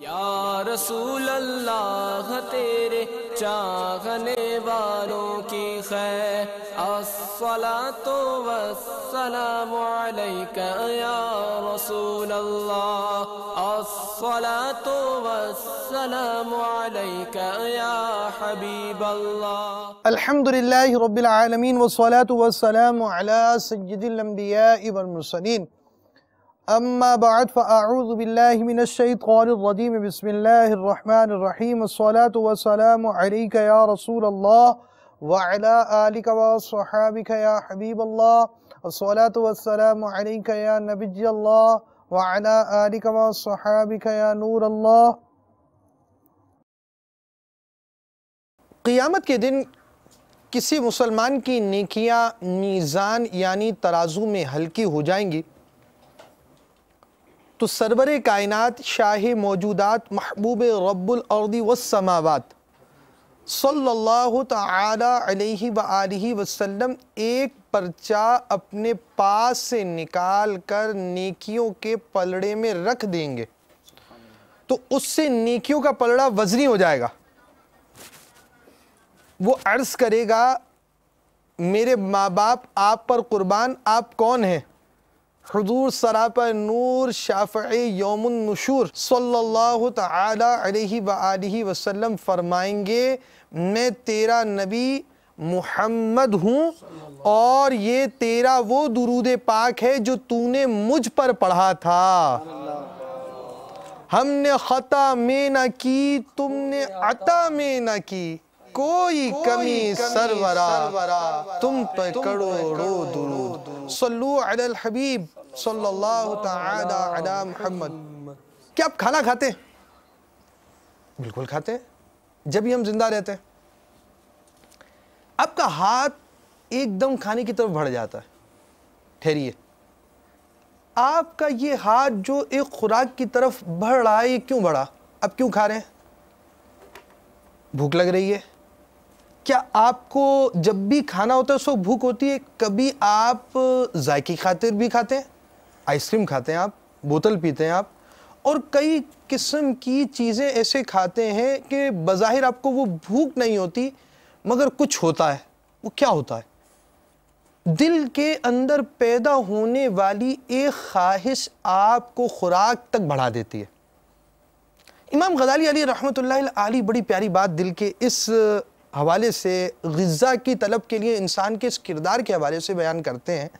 या रसूल अल्लाह तेरे चाहने वालों की खैर, अस्सलातु वस्सलामु अलैका या रसूल अल्लाह, अस्सलातु वस्सलामु अलैका या हबीब अल्लाह। अल्हम्दुलिल्लाहि रब्बिल आलमीन वस्सलातु वस्सलामु अला सय्यिदिल अंबियाइ वल मुरसलीन। अम्मा बअद फ़अऊज़ु बिल्लाहि मिनश शैतानिर रजीम। बिस्मिल्लाहिर रहमानिर रहीम। अस्सलातु वस्सलामु अलैका या रसूल अल्लाह व अला आलिका व अस्हाबिका या हबीब अल्लाह। अस्सलातु वस्सलामु अलैका या नबी अल्लाह व अला आलिका व अस्हाबिका या नूर अल्लाह। क़ियामत के दिन किसी मुसलमान की नेकियां मीज़ान यानी तराजू में हल्की हो जाएंगी तो सरवरे कायनात शाहे मौजूदात महबूब रब्बुल अर्दी वस्समावात सल्लल्लाहु तआला अलैहि व आलिहि वसल्लम एक पर्चा अपने पास से निकाल कर नेकियों के पलड़े में रख देंगे तो उससे नेकियों का पलड़ा वज़नी हो जाएगा। वो अर्ज़ करेगा, मेरे माँ बाप आप पर कुर्बान, आप कौन हैं? हुजूर सरापा नूर शाफ़ई यौमुन नुशूर सल्लल्लाहु तआला अलैहि व आलिहि वसल्लम फरमाएंगे, मैं तेरा नबी मुहम्मद हूँ और ये तेरा वो दुरूद पाक है जो तूने मुझ पर पढ़ा था। हमने खता में न की, तुमने अता में न की, कोई कमी सरवरा तुम पे करोड़ों दुरूद। सल्लु अलल हबीब सल्लल्लाहु तआला अला मुहम्मद। क्या आप खाना खाते हैं? बिल्कुल खाते हैं, जब भी हम जिंदा रहते हैं। आपका हाथ एकदम खाने की तरफ बढ़ जाता है, ठहरिए, आपका ये हाथ जो एक खुराक की तरफ बढ़ रहा है, ये क्यों बढ़ा? आप क्यों खा रहे हैं? भूख लग रही है। क्या आपको जब भी खाना होता है उसको भूख होती है? कभी आप जायके खातिर भी खाते हैं, आइसक्रीम खाते हैं, आप बोतल पीते हैं आप, और कई किस्म की चीज़ें ऐसे खाते हैं कि बज़ाहिर आपको वो भूख नहीं होती मगर कुछ होता है। वो क्या होता है? दिल के अंदर पैदा होने वाली एक ख्वाहिश आपको खुराक तक बढ़ा देती है। इमाम गज़ाली अलैहि रहमतुल्लाहि अलैहि बड़ी प्यारी बात दिल के इस हवाले से, ग़िज़ा की तलब के लिए इंसान के इस किरदार के हवाले से बयान करते हैं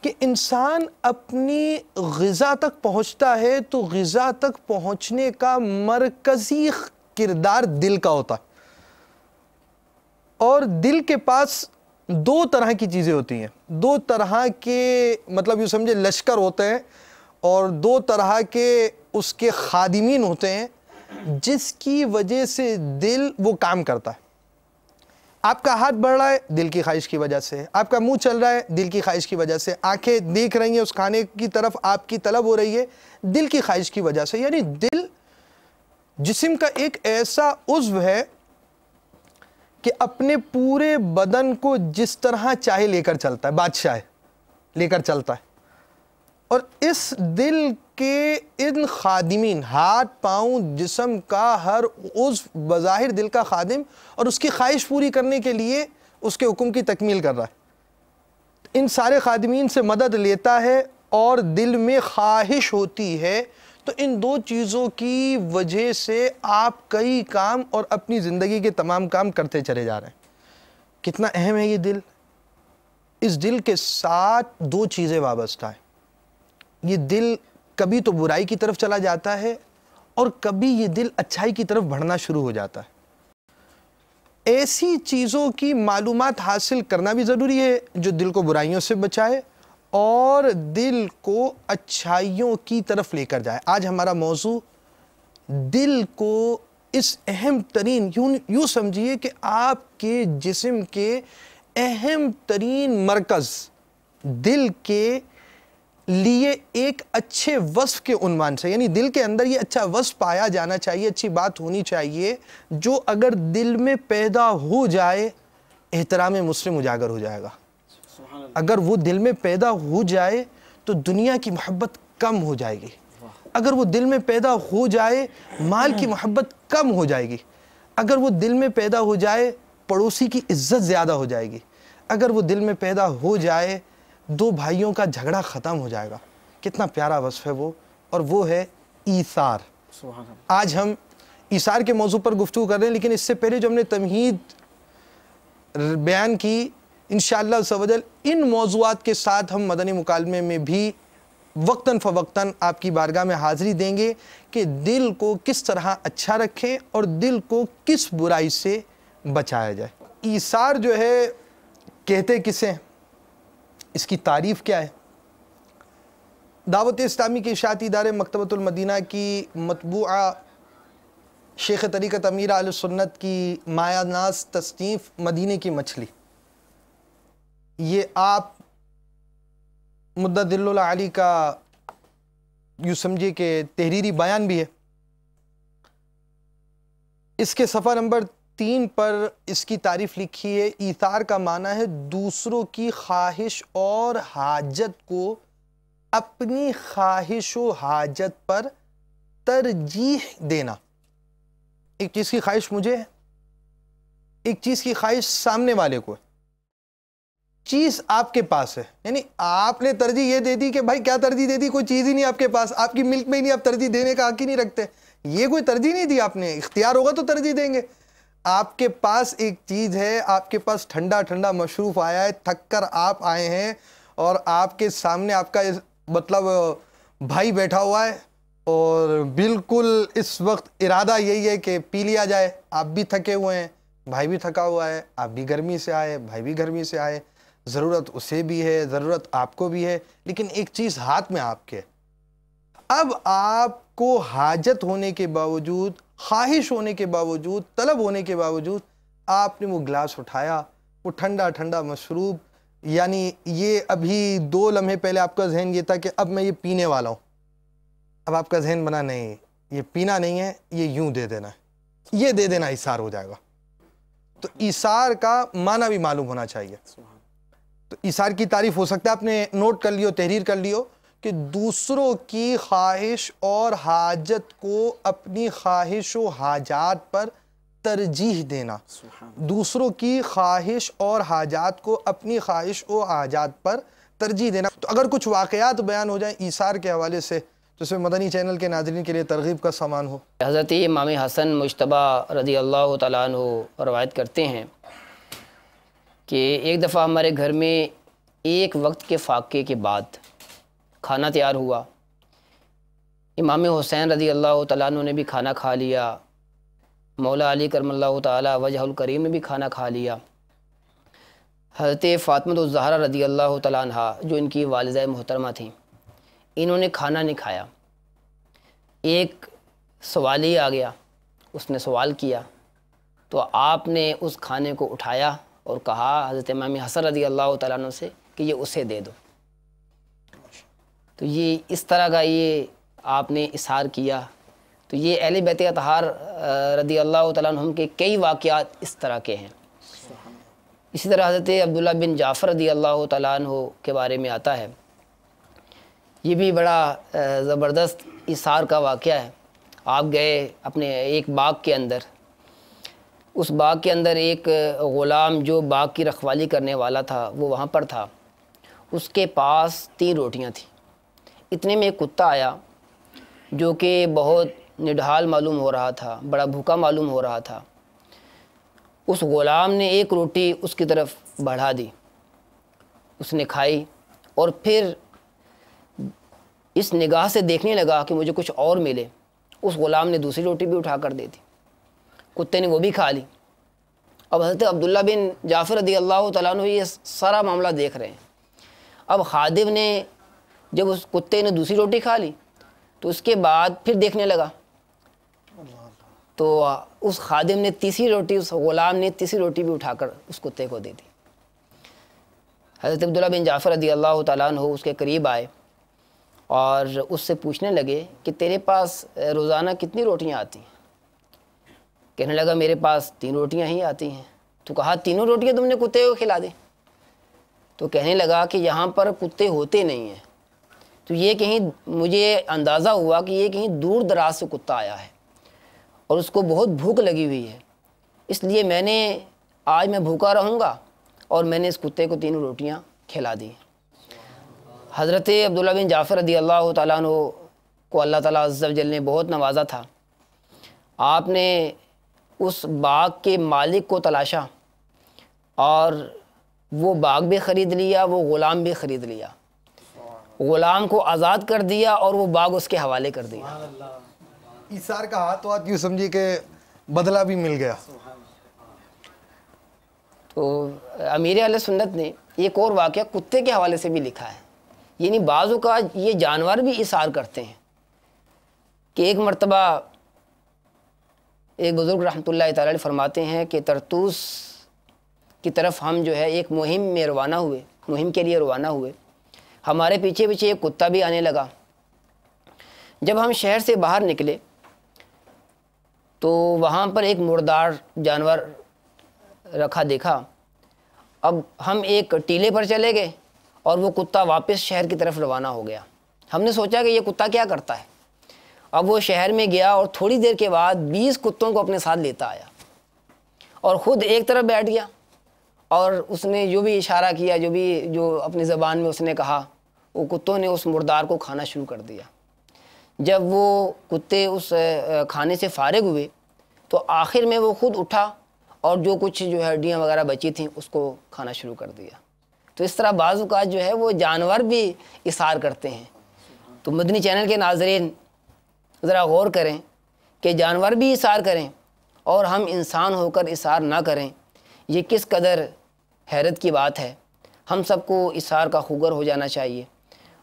कि इंसान अपनी ग़िज़ा तक पहुँचता है तो ग़िज़ा तक पहुँचने का मरकज़ी किरदार दिल का होता है। और दिल के पास दो तरह की चीज़ें होती हैं, दो तरह के, मतलब यूँ समझे, लश्कर होते हैं और दो तरह के उसके खादिमीन होते हैं जिसकी वजह से दिल वो काम करता है। आपका हाथ बढ़ रहा है दिल की ख्वाहिश की वजह से, आपका मुंह चल रहा है दिल की ख्वाहिश की वजह से, आंखें देख रही हैं उस खाने की तरफ, आपकी तलब हो रही है दिल की ख्वाहिश की वजह से। यानी दिल जिस्म का एक ऐसा उज़्व है कि अपने पूरे बदन को जिस तरह चाहे लेकर चलता है, बादशाह है, लेकर चलता है। और इस दिल के इन खादिमीन, हाथ पाँव जिस्म का हर उज़्व बज़ाहिर दिल का खादिम और उसकी ख्वाहिश पूरी करने के लिए उसके हुक्म की तकमील कर रहा है। इन सारे खादिमीन से मदद लेता है और दिल में ख्वाहिश होती है। तो इन दो चीज़ों की वजह से आप कई काम और अपनी ज़िंदगी के तमाम काम करते चले जा रहे हैं। कितना अहम है ये दिल। इस दिल के साथ दो चीज़ें वाबस्ता हैं। ये दिल कभी तो बुराई की तरफ चला जाता है और कभी ये दिल अच्छाई की तरफ बढ़ना शुरू हो जाता है। ऐसी चीज़ों की मालूमात हासिल करना भी ज़रूरी है जो दिल को बुराइयों से बचाए और दिल को अच्छाइयों की तरफ लेकर जाए। आज हमारा मौजू दिल को इस अहम तरीन, यूँ समझिए कि आपके जिस्म के अहम तरीन मरकज़ दिल के लिए एक अच्छे वस्फ़ के उन्वान से, यानी दिल के अंदर ये अच्छा वस्फ़ पाया जाना चाहिए, अच्छी बात होनी चाहिए जो अगर दिल में पैदा हो जाए एहतराम मुस्लिम उजागर हो जाएगा। अगर वो दिल में पैदा हो जाए तो दुनिया की मोहब्बत कम हो जाएगी। अगर वो दिल में पैदा हो जाए माल की मोहब्बत कम हो जाएगी। अगर वो दिल में पैदा हो जाए पड़ोसी की इज्जत ज़्यादा हो जाएगी। अगर वो दिल में पैदा हो जाए दो भाइयों का झगड़ा ख़त्म हो जाएगा। कितना प्यारा वस्फ है वो, और वो है ईसार। आज हम ईसार के मौजू पर गुफ्तगू कर रहे हैं, लेकिन इससे पहले जो हमने तमहीद बयान की, इंशाअल्लाह सवजल इन मौज़ूआत के साथ हम मदनी मुकालमे में भी वक्तन फ़वक्तन आपकी बारगाह में हाज़िरी देंगे कि दिल को किस तरह अच्छा रखें और दिल को किस बुराई से बचाया जाए। ईसार जो है कहते किसे, इसकी तारीफ़ क्या है? दावत इस्लामी के इशाअती इदारे मकतबतुल मदीना की मतबूआ शेख तरीक़त अमीर अहले सुन्नत की मायानाज़ तसनीफ़ मदीने की मछली, ये आप मुद्ददिल्लुल आली का यूँ समझिए कि तहरीरी बयान भी है। इसके सफ़ा नंबर 3 पर इसकी तारीफ़ लिखी है। ईसार का माना है दूसरों की ख्वाहिश और हाजत को अपनी ख्वाहिश व हाजत पर तरजीह देना। एक चीज़ की ख्वाहिश मुझे है, एक चीज़ की ख्वाहिश सामने वाले को है, चीज़ आपके पास है, यानी आपने तरजीह ये दे दी कि भाई क्या तरजीह दे दी, कोई चीज़ ही नहीं आपके पास, आपकी मिल्क में ही नहीं, आप तरजीह देने का हक ही नहीं रखते। ये कोई तरजीह नहीं दी आपने, इख्तियार होगा तो तरजीह देंगे। आपके पास एक चीज़ है, आपके पास ठंडा ठंडा मशरूफ आया है, थक कर आप आए हैं और आपके सामने आपका मतलब भाई बैठा हुआ है और बिल्कुल इस वक्त इरादा यही है कि पी लिया जाए। आप भी थके हुए हैं, भाई भी थका हुआ है, आप भी गर्मी से आए, भाई भी गर्मी से आए, ज़रूरत उसे भी है, ज़रूरत आपको भी है, लेकिन एक चीज़ हाथ में आपके। अब आपको हाजत होने के बावजूद, ख्वाहिश होने के बावजूद, तलब होने के बावजूद आपने वो गिलास उठाया, वो ठंडा ठंडा मशरूब, यानी ये अभी 2 लम्हे पहले आपका जहन ये था कि अब मैं ये पीने वाला हूँ, अब आपका जहन बना नहीं ये पीना नहीं है, ये यूं दे देना है, ये दे देना ईसार हो जाएगा। तो ईसार का माना भी मालूम होना चाहिए। तो ईसार की तारीफ हो सकता है आपने नोट कर लियो, तहरीर कर लियो कि दूसरों की ख्वाहिश और हाजत को अपनी ख्वाहिश व हाजात पर तरजीह देना। दूसरों की ख्वाहिश और हाजात को अपनी ख्वाहिश व हाजात पर तरजीह देना। तो अगर कुछ वाक़यात बयान हो जाए ईसार के हवाले से तो इसमें मदनी चैनल के नाज़रीन के लिए तरगीब का सामान हो। हज़रत इमाम हसन मुज्तबा रज़ी अल्लाह तआला अन्हु रवायत करते हैं कि एक दफ़ा हमारे घर में एक वक्त के फाके के बाद खाना तैयार हुआ। इमाम हुसैन रज़ी अल्लाह तआला अन्हु ने भी खाना खा लिया, मौला अली करमल्लाहु ताला वजहुल करीम ने भी खाना खा लिया। हज़रत फ़ातिमा ज़हरा रज़ी अल्लाह तआला अन्हा जो इनकी वालिदा मोहतरमा थीं, इन्होंने खाना नहीं खाया। एक सवाली आ गया, उसने सवाल किया तो आपने उस खाने को उठाया और कहा हज़रत इमाम हसन रज़ी अल्लाह तआला अन्हु से कि ये उसे दे दो। तो ये इस तरह का ये आपने इशार किया। तो ये अहले बैत अतहार रज़ी अल्लाह तआला अन्हुम के कई वाक़यात इस तरह के हैं। इसी तरह हज़रत अब्दुल्ला बिन जाफ़र रज़ी अल्लाह तआला अन्हु के बारे में आता है, ये भी बड़ा ज़बरदस्त इशार का वाक़या है। आप गए अपने एक बाग के अंदर, उस बाग के अंदर एक ग़ुलाम जो बाग की रखवाली करने वाला था वो वहाँ पर था। उसके पास 3 रोटियाँ थीं। इतने में एक कुत्ता आया जो कि बहुत निढाल मालूम हो रहा था, बड़ा भूखा मालूम हो रहा था। उस ग़ुलाम ने एक रोटी उसकी तरफ बढ़ा दी, उसने खाई और फिर इस निगाह से देखने लगा कि मुझे कुछ और मिले। उस ग़ुलाम ने दूसरी रोटी भी उठा कर दे दी, कुत्ते ने वो भी खा ली। अब हज़रत अब्दुल्ला बिन जाफ़र रज़ी अल्लाह तआला अन्हु ये सारा मामला देख रहे हैं। अब खादिम ने जब उस कुत्ते ने दूसरी रोटी खा ली तो उसके बाद फिर देखने लगा, तो उस खादिम ने तीसरी रोटी, उस ग़ुलाम ने तीसरी रोटी भी उठाकर उस कुत्ते को दे दी। हज़रत अब्दुल्ला बिन जाफ़र रज़ी अल्लाह तआला अन्हु उसके करीब आए और उससे पूछने लगे कि तेरे पास रोज़ाना कितनी रोटियां आती हैं? कहने लगा मेरे पास 3 रोटियां ही आती हैं। तो कहा 3 रोटियां तुमने कुत्ते को खिला दी? तो कहने लगा कि यहाँ पर कुत्ते होते नहीं हैं, तो ये कहीं मुझे अंदाज़ा हुआ कि ये कहीं दूर दराज से कुत्ता आया है और उसको बहुत भूख लगी हुई है, इसलिए आज मैं भूखा रहूँगा और मैंने इस कुत्ते को 3 रोटियाँ खिला दी। हज़रत अब्दुल्ला बिन जाफ़र रज़ी अल्लाह तआला अन्हु को अल्लाह ताला अज़्ज़ व जल ने बहुत नवाजा था। आपने उस बाग के मालिक को तलाशा और वो बाग भी ख़रीद लिया, वो ग़ुलाम भी ख़रीद लिया, ग़ुलाम को आज़ाद कर दिया और वो बाग उसके हवाले कर दिया। ईसार का हाथों हाथ यूँ समझिए कि बदला भी मिल गया। तो अमीर अहले सुन्नत ने एक और वाक़या कुत्ते के हवाले से भी लिखा है, यानी बाज़ों का ये जानवर भी इसार करते हैं कि एक मर्तबा एक बुज़ुर्ग रहमतुल्लाह तआला अलैह फरमाते हैं कि तरतूस की तरफ हम जो है एक मुहिम के लिए रवाना हुए। हमारे पीछे पीछे एक कुत्ता भी आने लगा। जब हम शहर से बाहर निकले तो वहाँ पर एक मुर्दार जानवर रखा देखा। अब हम एक टीले पर चले गए और वो कुत्ता वापस शहर की तरफ रवाना हो गया। हमने सोचा कि ये कुत्ता क्या करता है। अब वो शहर में गया और थोड़ी देर के बाद 20 कुत्तों को अपने साथ लेता आया और ख़ुद एक तरफ बैठ गया और उसने जो भी इशारा किया, जो अपनी ज़बान में उसने कहा, वो कुत्तों ने उस मुर्दार को खाना शुरू कर दिया। जब वो कुत्ते उस खाने से फारिग हुए तो आखिर में वो ख़ुद उठा और जो कुछ जो है हड्डियाँ वगैरह बची थीं उसको खाना शुरू कर दिया। तो इस तरह बाज़ औक़ात जो है वो जानवर भी इसार करते हैं। तो मदनी चैनल के नाज़रीन ज़रा गौर करें कि जानवर भी इसार करें और हम इंसान होकर इसार ना करें। ये किस कदर हैरत की बात है। हम सबको इसार का खुगर हो जाना चाहिए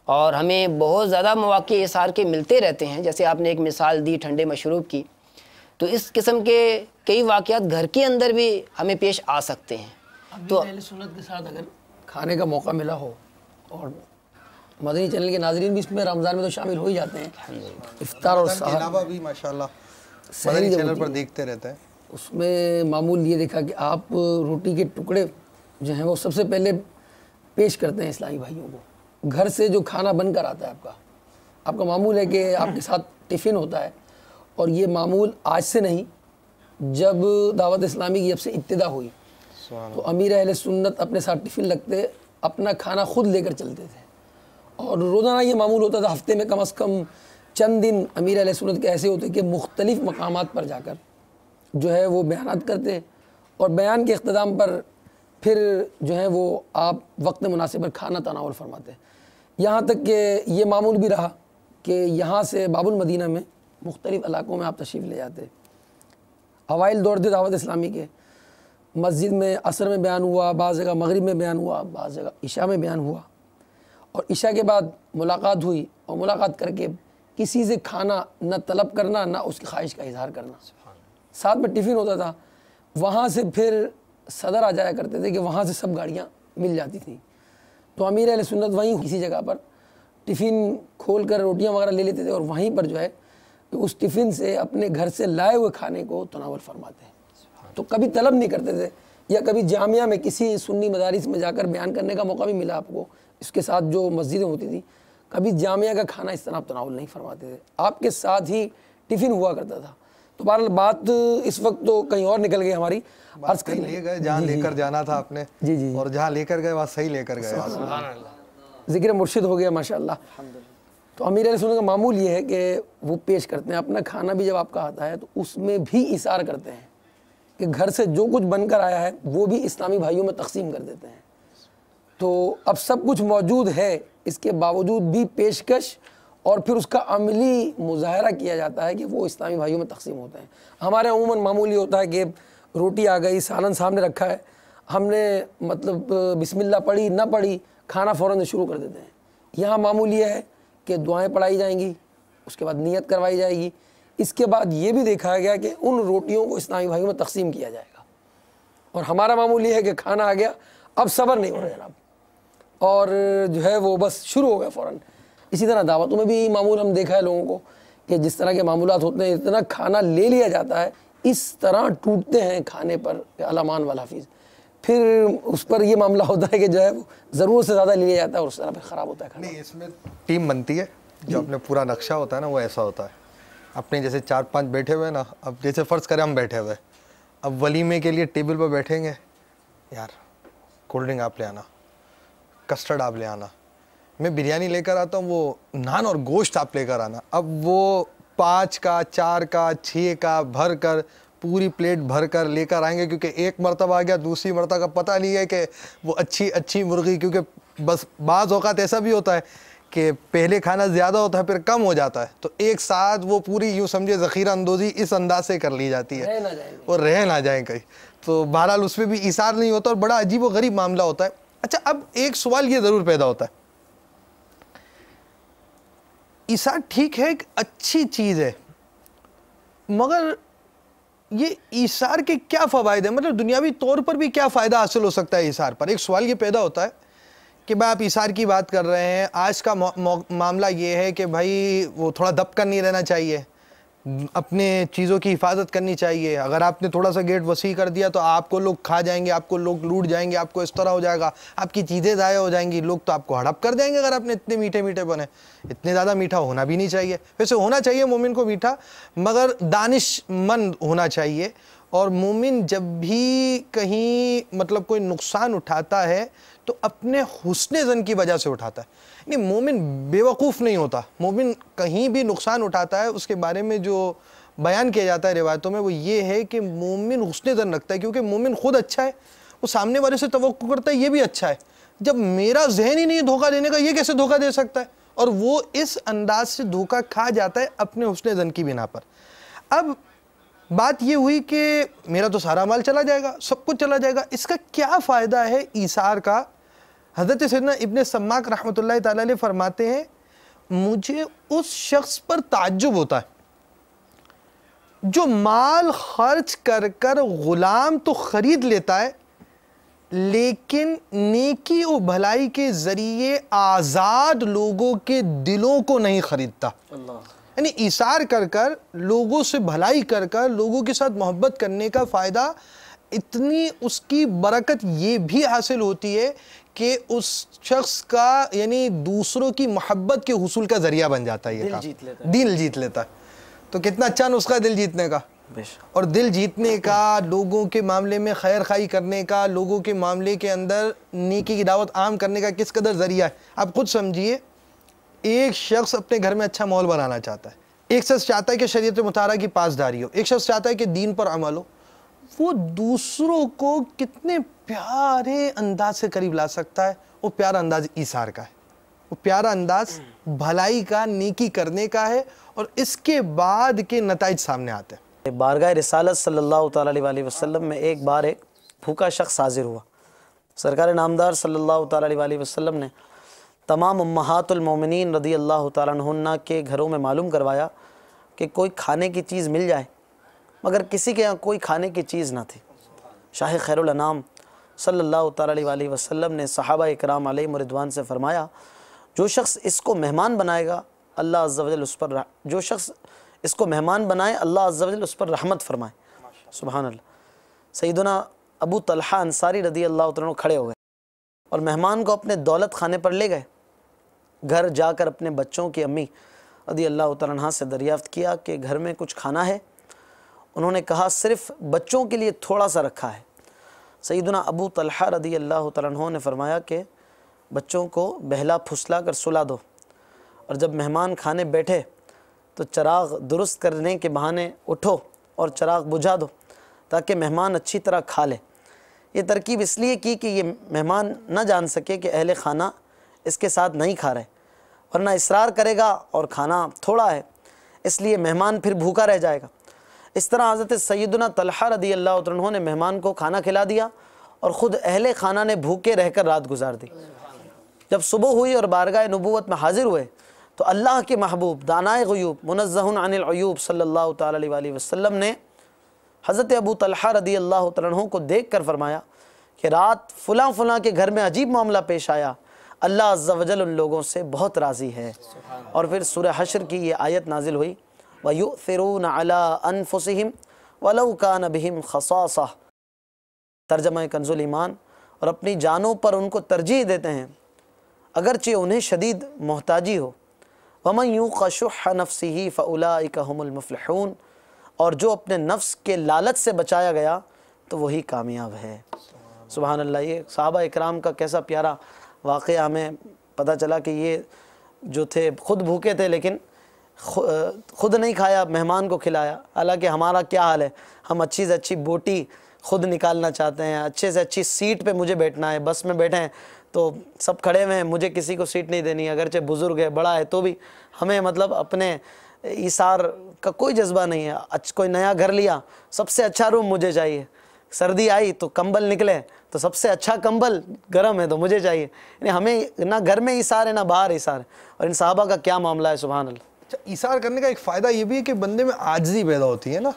और हमें बहुत ज़्यादा मौक़े इसार के मिलते रहते हैं। जैसे आपने एक मिसाल दी ठंडे मशरूब की, तो इस किस्म के कई वाक़यात घर के अंदर भी हमें पेश आ सकते हैं। तो अहले सुन्नत के साथ अगर खाने का मौका मिला हो, और मदनी चैनल के नाज़रीन भी इसमें रमज़ान में तो शामिल हो ही जाते हैं, इफ्तार और के अलावा भी माशाल्लाह सहरी मदनी जब चैनल होती पर है, देखते रहते हैं। उसमें मामूल ये देखा कि आप रोटी के टुकड़े जो हैं वो सबसे पहले पेश करते हैं इस्लामी भाइयों को। घर से जो खाना बनकर आता है आपका मामूल है कि आपके साथ टिफ़िन होता है, और ये मामूल आज से नहीं, जब दावत इस्लामी की जब से इब्तिदा हुई तो अमीर अहले सुन्नत अपने साथ टिफ़िन लगते, अपना खाना ख़ुद लेकर चलते थे। और रोज़ाना ये मामूल होता था, हफ़्ते में कम अज़ कम चंद दिन अमीर अहले सुन्नत के ऐसे होते कि मुख्तलिफ़ मकामात पर जाकर जो है वो बयानात करते, और बयान के इख्तिताम पर फिर जो है वो आप वक्त मुनासिब पर खाना तनावुल फरमाते। यहाँ तक कि ये मामूल भी रहा कि यहाँ से बाबुल मदीना में मुख्तलिफ़ इलाक़ों में आप तशरीफ़ ले जाते। अवाइल दौर थे दावत इस्लामी के, मस्जिद में असर में बयान हुआ, बाज़ जगह मगरिब में बयान हुआ, बाज़ जगह इशा में बयान हुआ, और इशा के बाद मुलाकात हुई, और मुलाकात करके किसी से खाना न तलब करना, ना उसकी ख्वाहिश का इजहार करना। साथ में टिफ़िन होता था, वहाँ से फिर सदर आ जाया करते थे कि वहाँ से सब गाड़ियाँ मिल जाती थी। तो अमीर अहले सुन्नत वहीं किसी जगह पर टिफ़िन खोल कर रोटियाँ वगैरह ले लेते थे, और वहीं पर जो है उस टिफ़िन से अपने घर से लाए हुए खाने को तनावल फरमाते हैं। तो कभी तलब नहीं करते थे, या कभी जामिया में किसी सुन्नी मदारिस में जाकर बयान करने का मौका भी मिला आपको, इसके साथ जो मस्जिदें होती थी, कभी जामिया का खाना इस तरह आप तनावल नहीं फरमाते थे, आपके साथ ही टिफ़िन हुआ करता था। तो बहरहाल बात इस वक्त तो कहीं और निकल गई हमारी, अर्ज़ कर ले गए जहाँ लेकर जाना था आपने, जी, और जहाँ लेकर गए वहाँ सही लेकर गए। ज़िक्र मुर्शिद हो गया माशाअल्लाह। तो अमीर अहले सुन्नत का मामूल ये है कि वो पेश करते हैं अपना खाना भी, जब आपका आता है तो उसमें भी इशारा करते हैं कि घर से जो कुछ बनकर आया है वो भी इस्लामी भाइयों में तकसीम कर देते हैं। तो अब सब कुछ मौजूद है, इसके बावजूद भी पेशकश और फिर उसका अमली मुजाहरा किया जाता है कि वो इस्लामी भाइयों में तकसीम होते हैं। हमारे अमूमन मामूल ये होता है कि रोटी आ गई, सालन सामने रखा है, हमने मतलब बिस्मिल्लाह पढ़ी ना पढ़ी, खाना फ़ौरन शुरू कर देते हैं। यहाँ मामूल ये है कि दुआएं पढ़ाई जाएंगी, उसके बाद नियत करवाई जाएगी, इसके बाद ये भी देखा गया कि उन रोटियों को इस्लामी भाइयों में तकसीम किया जाएगा। और हमारा मामूल ये है कि खाना आ गया, अब सब्र नहीं हो रहा जनाब, और जो है वो बस शुरू हो गया फ़ौरन। इसी तरह दावतों में भी मामूल हम देखा है लोगों को कि जिस तरह के मामूलात होते हैं, इतना खाना ले लिया जाता है, इस तरह टूटते हैं खाने पर अलामान वाल हाफिज़ फिर उस पर ये मामला होता है कि जो है वो ज़रूरत से ज़्यादा ले लिया जाता है और उस तरह फिर ख़राब होता है खाना। नहीं, इसमें टीम बनती है, जो अपने पूरा नक्शा होता है ना वो ऐसा होता है। अपने जैसे 4-5 बैठे हुए ना, अब जैसे फ़र्ज़ करें हम बैठे हुए, अब वलीमे के लिए टेबल पर बैठेंगे, यार कोल्ड ड्रिंक आप ले आना, कस्टर्ड आप ले आना, मैं बिरयानी लेकर आता हूँ, वो नान और गोश्त आप लेकर आना। अब वो 5 का 4 का 6 का भर कर पूरी प्लेट भर कर लेकर आएंगे, क्योंकि एक मरतबा आ गया, दूसरी मरतबा का पता नहीं है कि वो अच्छी मुर्गी, क्योंकि बस बाज़ औक़ात ऐसा भी होता है कि पहले खाना ज़्यादा होता है फिर कम हो जाता है, तो एक साथ वो पूरी यूँ समझे ज़ख़ीरा अंदोज़ी इस अंदाज से कर ली जाती है और रह ना जाए कहीं। तो बहरहाल उसमें भी इसार नहीं होता और बड़ा अजीब व गरीब मामला होता है। अच्छा, अब एक सवाल ये ज़रूर पैदा होता है, इसार ठीक है, एक अच्छी चीज़ है, मगर ये ईसार के क्या फ़वाइद है, मतलब दुनियावी तौर पर भी क्या फ़ायदा हासिल हो सकता है ईसार पर। एक सवाल ये पैदा होता है कि भाई आप ईसार की बात कर रहे हैं, आज का मामला ये है कि भाई वो थोड़ा दबकर नहीं रहना चाहिए, अपने चीज़ों की हिफाजत करनी चाहिए। अगर आपने थोड़ा सा गेट वसी कर दिया तो आपको लोग खा जाएंगे, आपको लोग लूट जाएंगे, आपको इस तरह हो जाएगा, आपकी चीज़ें ज़ाया हो जाएंगी, लोग तो आपको हड़प कर देंगे अगर आपने इतने मीठे मीठे बने। इतने ज़्यादा मीठा होना भी नहीं चाहिए, वैसे होना चाहिए मोमिन को मीठा, मगर दानिशमंद होना चाहिए। और मोमिन जब भी कहीं मतलब कोई नुकसान उठाता है तो अपने हुस्ने ज़न की वजह से उठाता है। नहीं, मोमिन बेवकूफ़ नहीं होता, मोमिन कहीं भी नुकसान उठाता है उसके बारे में जो बयान किया जाता है रिवायतों में वो ये है कि मोमिन हुस्ने ज़न रखता है, क्योंकि मोमिन खुद अच्छा है, वो सामने वाले से तवक्कुल करता है ये भी अच्छा है। जब मेरा जहन ही नहीं है धोखा देने का, ये कैसे धोखा दे सकता है, और वो इस अंदाज से धोखा खा जाता है अपने हुस्ने ज़न की बिना पर। अब बात ये हुई कि मेरा तो सारा माल चला जाएगा, सब कुछ चला जाएगा, इसका क्या फ़ायदा है ईसार का। हज़रत सैयदना इब्न सम्माक रहमतुल्लाह ताला अलैह फरमाते हैं, मुझे उस शख्स पर ताज्जुब होता है जो माल खर्च कर कर ग़ुलाम तो ख़रीद लेता है लेकिन नेकी और भलाई के ज़रिए आज़ाद लोगों के दिलों को नहीं ख़रीदता। यानी ईसार कर कर, लोगों से भलाई कर कर, लोगों के साथ मोहब्बत करने का फ़ायदा, इतनी उसकी बरकत ये भी हासिल होती है कि उस शख्स का यानी दूसरों की मोहब्बत के हुसूल का ज़रिया बन जाता है, ये दिल जीत लेता है। तो कितना अच्छा नुस्खा दिल जीतने का, और दिल जीतने का, लोगों के मामले में खैर खाई करने का, लोगों के मामले के अंदर नेकी की दावत आम करने का किस कदर ज़रिया है। आप खुद समझिए, एक शख्स अपने घर में अच्छा माहौल बनाना चाहता है, एक शख्स चाहता है कि शरीयत मुताहरा की पासदारी हो, एक शख्स चाहता है कि दीन पर अमल हो, वो दूसरों को कितने प्यारे अंदाज से करीब ला सकता है। वो प्यारा अंदाज ईसार का है, वो प्यारा अंदाज भलाई का, नेकी करने का है, और इसके बाद के नताइज सामने आते हैं। बारगाह रिसालत सल्लल्लाहु ताला अलैहि वसल्लम में एक बार एक भूखा शख्स हाजिर हुआ। सरकार नामदार सल्लल्लाहु ताला अलैहि वसल्लम ने तमाम उम्महातुल मोमिनीन रदी अल्लाह ताला अन्हुन्ना के घरों में मालूम करवाया कि कोई खाने की चीज़ मिल जाए, मगर किसी के यहाँ कोई खाने की चीज़ ना थी। शाह खैरुल अनाम सल्लल्लाहु ताला अलैहि वसल्लम ने सहाबा इकराम अलैहिम रिदवान से फरमाया, जो शख्स इसको मेहमान बनाएगा अल्लाह अज़्ज़ा वजल उस पर, जो शख्स इसको मेहमान बनाए अल्लाह अज़्ज़ा वजल उस पर रहमत फरमाए। सुभान अल्लाह। सैयदना अबू तलहा अंसारी रदी अल्लाह तआला खड़े हो गए और मेहमान को अपने दौलत खाने पर ले गए। घर जाकर अपने बच्चों की अम्मी रदी अल्लाह तआला अन्हा से दरियाफ़्त किया कि घर में कुछ खाना है। उन्होंने कहा सिर्फ़ बच्चों के लिए थोड़ा सा रखा है। सैयदना अबू तलहा रदी अल्लाह तआला अन्हु ने फरमाया कि बच्चों को बहला फुसला कर सुला दो, और जब मेहमान खाने बैठे तो चिराग दुरुस्त करने के बहाने उठो और चिराग बुझा दो ताकि मेहमान अच्छी तरह खा ले। ये तरकीब इसलिए की कि ये मेहमान न जान सके कि अहले खाना इसके साथ नहीं खा रहे, वरना इसरार करेगा और खाना थोड़ा है, इसलिए मेहमान फिर भूखा रह जाएगा। इस तरह हज़रत सैयदना तलहा रदी अल्लाह तआला अन्हु ने मेहमान को खाना खिला दिया और ख़ुद अहले खाना ने भूखे रहकर रात गुजार दी। जब सुबह हुई और बारगाह नबूवत में हाजिर हुए तो अल्लाह के महबूब दानाए ग़ुयूब मुनज़्ज़हुन अनिल उयूब सल्लल्लाहु ताला अलैहि वसल्लम ने हज़रत अबू तलहा रदी अल्लाह तआला अन्हु को देख कर फरमाया कि रात फ़लाँ फ़लाँ के घर में अजीब मामला पेश आया, अल्लाह अज़्ज़ा वजल उन लोगों से बहुत राज़ी है। और फिर सूरह हश्र की ये आयत नाजिल हुई, वयुथिरून अला अनफुसिहिम वलौ कान बिहिम खसासा। तर्जमा कंजुल ईमान, और अपनी जानों पर उनको तरजीह देते हैं अगरचे उन्हें शदीद मोहताजी हो। वमन यूक़ शुह्ह नफ्सिही फ़उलाइका हुमुल मुफ़्लिहून, और जो अपने नफ्स के लालच से बचाया गया तो वही कामयाब है। सुभान अल्लाह। ये सहाबा इकराम का कैसा प्यारा वाक़या हमें पता चला कि ये जो थे खुद भूखे थे लेकिन खुद नहीं खाया, मेहमान को खिलाया। हालांकि हमारा क्या हाल है, हम अच्छी से अच्छी बोटी खुद निकालना चाहते हैं, अच्छे से अच्छी सीट पे मुझे बैठना है, बस में बैठे हैं तो सब खड़े हुए हैं, मुझे किसी को सीट नहीं देनी, अगरचे बुज़ुर्ग है, बड़ा है, तो भी हमें मतलब अपने ईसार का कोई जज्बा नहीं है। कोई नया घर लिया, सबसे अच्छा रूम मुझे चाहिए, सर्दी आई तो कंबल निकले तो सबसे अच्छा कंबल गर्म है तो मुझे चाहिए। यानी हमें ना घर में ईसार है ना बाहर ईसार है। और इन साहबा का क्या मामला है, सुभान अल्लाह। अच्छा, ईसार करने का एक फ़ायदा ये भी है कि बंदे में आजिज़ी पैदा होती है ना,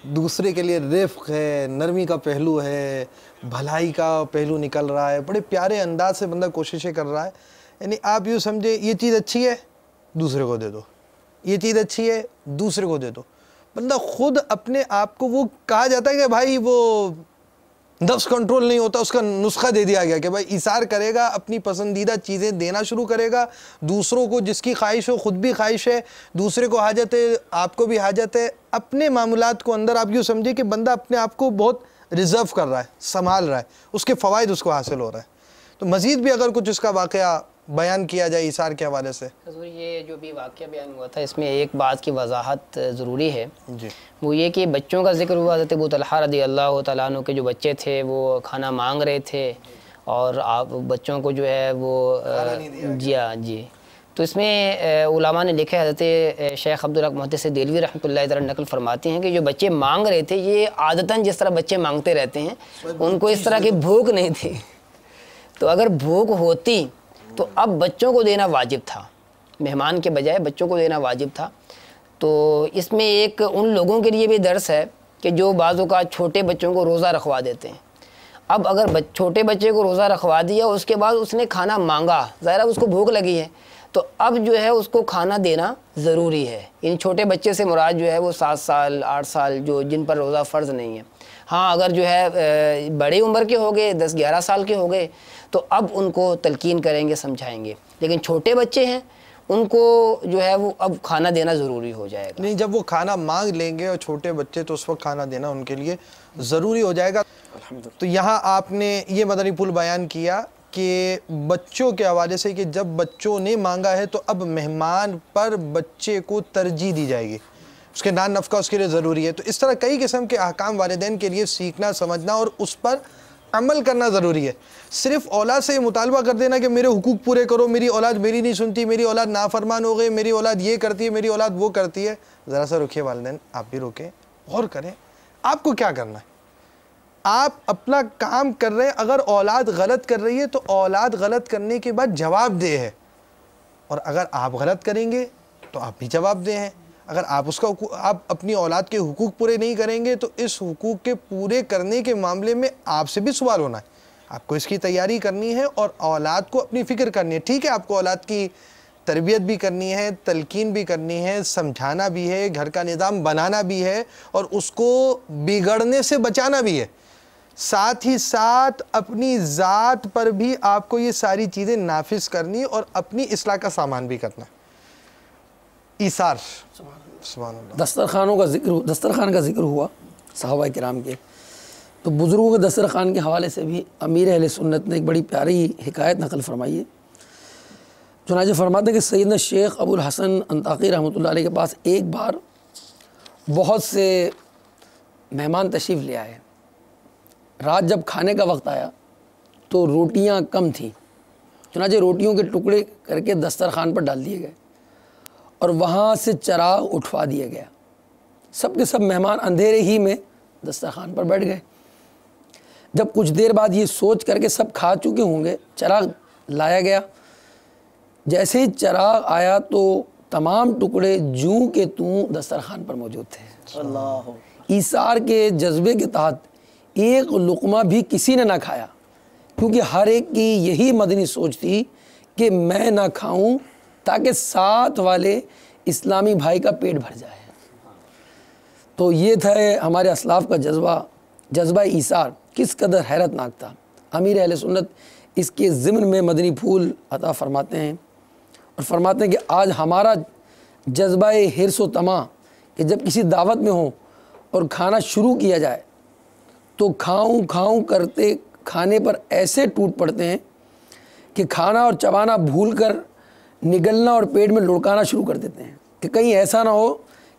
दूसरे के लिए रिफ्क है, नरमी का पहलू है, भलाई का पहलू निकल रहा है, बड़े प्यारे अंदाज से बंदा कोशिशें कर रहा है। यानी आप यूँ समझे ये चीज़ अच्छी है दूसरे को दे दो, ये चीज़ अच्छी है दूसरे को दे दो। बंदा खुद अपने आप को, वो कहा जाता है कि भाई वो नफ्स कंट्रोल नहीं होता, उसका नुस्खा दे दिया गया कि भाई ईसार करेगा, अपनी पसंदीदा चीज़ें देना शुरू करेगा दूसरों को, जिसकी ख्वाहिश हो, खुद भी ख्वाहिश है, दूसरे को हाजत है, आपको भी हाजत है। अपने मामलात को अंदर आप यूँ समझिए कि बंदा अपने आप को बहुत रिज़र्व कर रहा है, संभाल रहा है, उसके फ़वाइद उसको हासिल हो रहा है। तो मज़ीद भी अगर कुछ इसका वाक़या बयान किया जाए ईसार के हवाले से। हज़ूर, ये जो भी वाक़या बयान हुआ था इसमें एक बात की वजाहत ज़रूरी है जी, वो ये कि बच्चों का जिक्र हुआ। हज़रत अबू तलहा रज़ियल्लाहु तआला अन्हु के जो बच्चे थे वो खाना मांग रहे थे और आप बच्चों को जो है वो जी। तो इसमें उलमा ने लिखा है, हज़रत शेख अब्दुल हक मुहद्दिस देलवी रहमतुल्लाह अलैह नकल फरमाते हैं कि जो बच्चे मांग रहे थे ये आदतन जिस तरह बच्चे मांगते रहते हैं, उनको इस तरह की भूख नहीं थी। तो अगर भूख होती तो अब बच्चों को देना वाजिब था, मेहमान के बजाय बच्चों को देना वाजिब था। तो इसमें एक उन लोगों के लिए भी दर्स है कि जो बाज़ों का छोटे बच्चों को रोज़ा रखवा देते हैं। अब अगर छोटे बच्चे को रोज़ा रखवा दिया, उसके बाद उसने खाना मांगा, ज़ाहिर उसको भूख लगी है, तो अब जो है उसको खाना देना ज़रूरी है। इन छोटे बच्चे से मुराद जो है वो 7 साल 8 साल जो जिन पर रोज़ा फ़र्ज़ नहीं है। हाँ, अगर जो है बड़ी उम्र के हो गए, 10-11 साल के हो गए, तो अब उनको तलकीन करेंगे, समझाएंगे। लेकिन छोटे बच्चे हैं उनको जो है वो अब खाना देना ज़रूरी हो जाएगा। नहीं, जब वो खाना मांग लेंगे और छोटे बच्चे, तो उस वक्त खाना देना उनके लिए ज़रूरी हो जाएगा। तो यहाँ आपने ये मदनी पुल बयान किया कि बच्चों के हवाले से कि जब बच्चों ने मांगा है तो अब मेहमान पर बच्चे को तरजीह दी जाएगी, उसके नान नफ़का उसके लिए ज़रूरी है। तो इस तरह कई किस्म के अहकाम वालिदैन के लिए सीखना, समझना और उस पर अमल करना ज़रूरी है। सिर्फ औलाद से मुतालबा कर देना कि मेरे हुकूक पूरे करो, मेरी औलाद मेरी नहीं सुनती, मेरी औलाद नाफरमान हो गई, मेरी औलाद ये करती है, मेरी औलाद वो करती है, ज़रा सा रुकिए वालिदैन, आप भी रुकें और करें। आपको क्या करना है, आप अपना काम कर रहे हैं। अगर औलाद गलत कर रही है तो औलाद गलत करने के बाद जवाब दे है, और अगर आप गलत करेंगे तो आप भी जवाब दे हैं। अगर आप अपनी औलाद के हुकूक पूरे नहीं करेंगे तो इस हुकूक के पूरे करने के मामले में आपसे भी सवाल होना है। आपको इसकी तैयारी करनी है और औलाद को अपनी फ़िक्र करनी है। ठीक है, आपको औलाद की तरबियत भी करनी है, तलकीन भी करनी है, समझाना भी है, घर का निज़ाम बनाना भी है और उसको बिगड़ने से बचाना भी है। साथ ही साथ अपनी ज़ात पर भी आपको ये सारी चीज़ें नाफिज करनी और अपनी इस्लाह का सामान भी करना। ईसार, दस्तरखान का ज़िक्र हुआ सहाबा किराम के, तो बुज़ुर्गों के दस्तरखान के हवाले से भी अमीर अहले सुन्नत ने एक बड़ी प्यारी हिकायत नकल फरमाई है। चुनांचे फरमाते हैं कि सैयदना शेख अबुल हसन अंताकी रहमतुल्लाह अलैह के पास एक बार बहुत से मेहमान तशरीफ़ ले आए। रात जब खाने का वक्त आया तो रोटियां कम थीं, चुनांचे रोटियों के टुकड़े करके दस्तरखान पर डाल दिए गए और वहाँ से चराग उठवा दिया गया। सब के सब मेहमान अंधेरे ही में दस्तरखान पर बैठ गए। जब कुछ देर बाद ये सोच करके सब खा चुके होंगे, चराग लाया गया। जैसे ही चराग आया तो तमाम टुकड़े जूं के तूं दस्तरखान पर मौजूद थे। अल्लाह। ईसार के जज्बे के तहत एक लुक़मा भी किसी ने ना खाया, क्योंकि हर एक की यही मदनी सोच थी कि मैं ना खाऊं ताकि साथ वाले इस्लामी भाई का पेट भर जाए। तो ये था हमारे असलाफ़ का जज्बा जज्बा ईसार किस कदर हैरतनाक था। अमीर अहले सुन्नत इसके ज़िम्न में मदनी फूल अता फरमाते हैं और फरमाते हैं कि आज हमारा जज्बा हिर्स व तमा कि जब किसी दावत में हो और खाना शुरू किया जाए तो खाऊं खाऊं करते खाने पर ऐसे टूट पड़ते हैं कि खाना और चबाना भूलकर निगलना और पेट में लुढ़काना शुरू कर देते हैं कि कहीं ऐसा ना हो